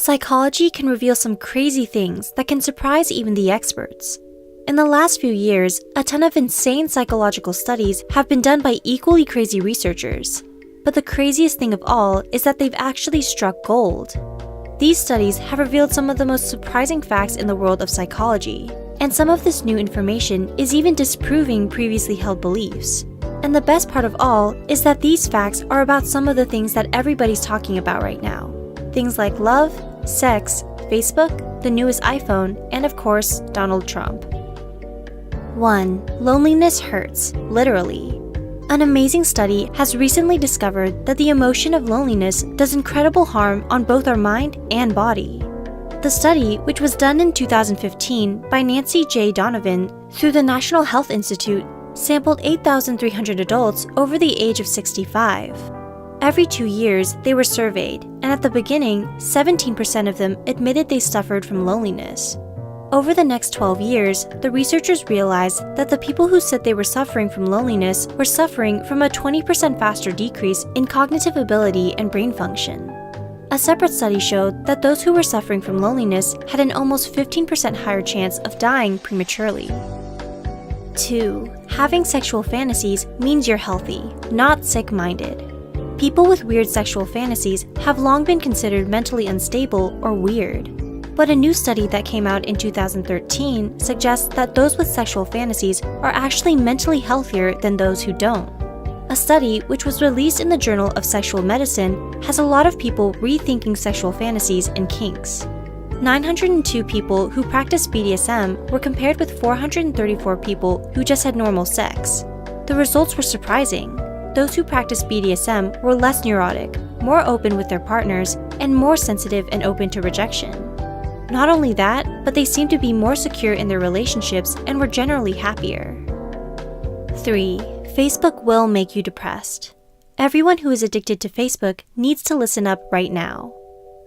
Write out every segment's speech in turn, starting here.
Psychology can reveal some crazy things that can surprise even the experts. In the last few years, a ton of insane psychological studies have been done by equally crazy researchers. But the craziest thing of all is that they've actually struck gold. These studies have revealed some of the most surprising facts in the world of psychology, and some of this new information is even disproving previously held beliefs. And the best part of all is that these facts are about some of the things that everybody's talking about right now. Things like love, sex, Facebook, the newest iPhone, and of course, Donald Trump. 1. Loneliness hurts, literally. An amazing study has recently discovered that the emotion of loneliness does incredible harm on both our mind and body. The study, which was done in 2015 by Nancy J. Donovan through the National Health Institute, sampled 8,300 adults over the age of 65. Every 2 years, they were surveyed, and at the beginning, 17% of them admitted they suffered from loneliness. Over the next 12 years, the researchers realized that the people who said they were suffering from loneliness were suffering from a 20% faster decrease in cognitive ability and brain function. A separate study showed that those who were suffering from loneliness had an almost 15% higher chance of dying prematurely. 2. Having sexual fantasies means you're healthy, not sick-minded. People with weird sexual fantasies have long been considered mentally unstable or weird. But a new study that came out in 2013 suggests that those with sexual fantasies are actually mentally healthier than those who don't. A study, which was released in the Journal of Sexual Medicine, has a lot of people rethinking sexual fantasies and kinks. 902 people who practiced BDSM were compared with 434 people who just had normal sex. The results were surprising. Those who practiced BDSM were less neurotic, more open with their partners, and more sensitive and open to rejection. Not only that, but they seemed to be more secure in their relationships and were generally happier. 3. Facebook will make you depressed. Everyone who is addicted to Facebook needs to listen up right now.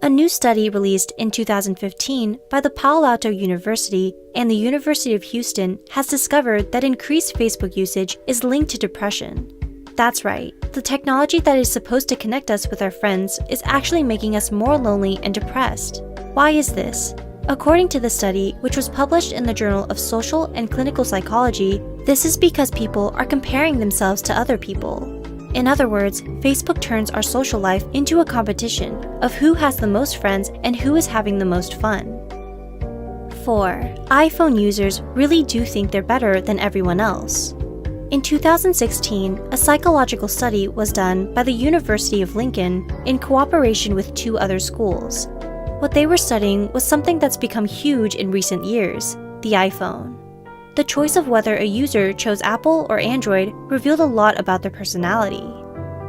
A new study released in 2015 by the Palo Alto University and the University of Houston has discovered that increased Facebook usage is linked to depression. That's right, the technology that is supposed to connect us with our friends is actually making us more lonely and depressed. Why is this? According to the study, which was published in the Journal of Social and Clinical Psychology, this is because people are comparing themselves to other people. In other words, Facebook turns our social life into a competition of who has the most friends and who is having the most fun. 4. iPhone users really do think they're better than everyone else. In 2016, a psychological study was done by the University of Lincoln in cooperation with 2 other schools. What they were studying was something that's become huge in recent years, the iPhone. The choice of whether a user chose Apple or Android revealed a lot about their personality.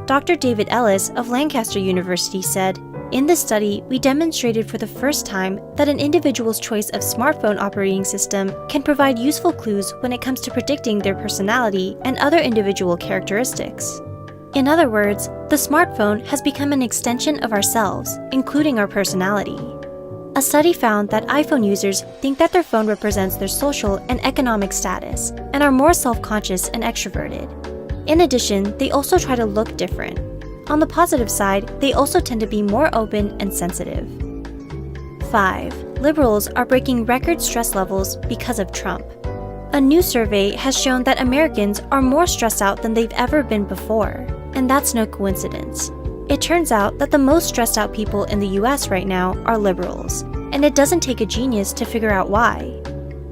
Dr. David Ellis of Lancaster University said, "In this study, we demonstrated for the first time that an individual's choice of smartphone operating system can provide useful clues when it comes to predicting their personality and other individual characteristics." In other words, the smartphone has become an extension of ourselves, including our personality. A study found that iPhone users think that their phone represents their social and economic status and are more self-conscious and extroverted. In addition, they also try to look different. On the positive side, they also tend to be more open and sensitive. 5. Liberals are breaking record stress levels because of Trump. A new survey has shown that Americans are more stressed out than they've ever been before, and that's no coincidence. It turns out that the most stressed out people in the US right now are liberals, and it doesn't take a genius to figure out why.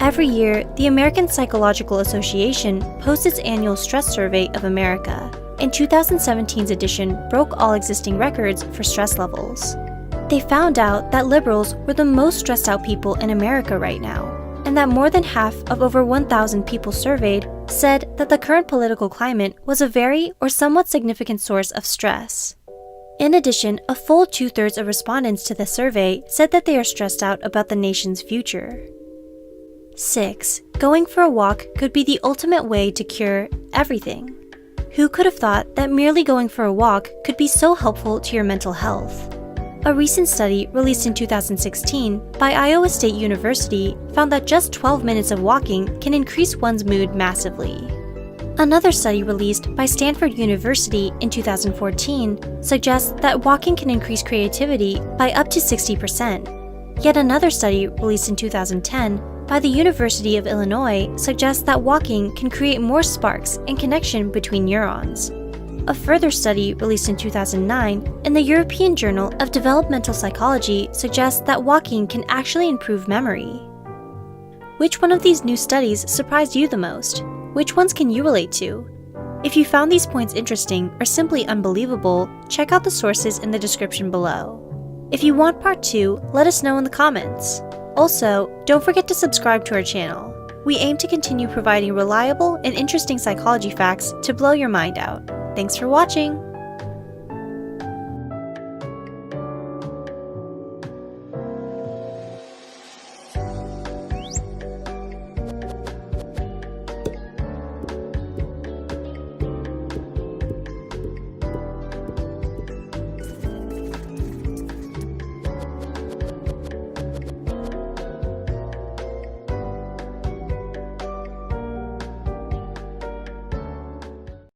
Every year, the American Psychological Association posts its annual stress survey of America, and 2017's edition broke all existing records for stress levels. They found out that liberals were the most stressed out people in America right now, and that more than half of over 1,000 people surveyed said that the current political climate was a very or somewhat significant source of stress. In addition, a full 2/3 of respondents to the survey said that they are stressed out about the nation's future. 6. Going for a walk could be the ultimate way to cure everything. Who could have thought that merely going for a walk could be so helpful to your mental health? A recent study released in 2016 by Iowa State University found that just 12 minutes of walking can increase one's mood massively. Another study released by Stanford University in 2014 suggests that walking can increase creativity by up to 60%. Yet another study released in 2010 by the University of Illinois suggests that walking can create more sparks and connection between neurons. A further study released in 2009 in the European Journal of Developmental Psychology suggests that walking can actually improve memory. Which one of these new studies surprised you the most? Which ones can you relate to? If you found these points interesting or simply unbelievable, check out the sources in the description below. If you want part 2, let us know in the comments. Also, don't forget to subscribe to our channel. We aim to continue providing reliable and interesting psychology facts to blow your mind out. Thanks for watching!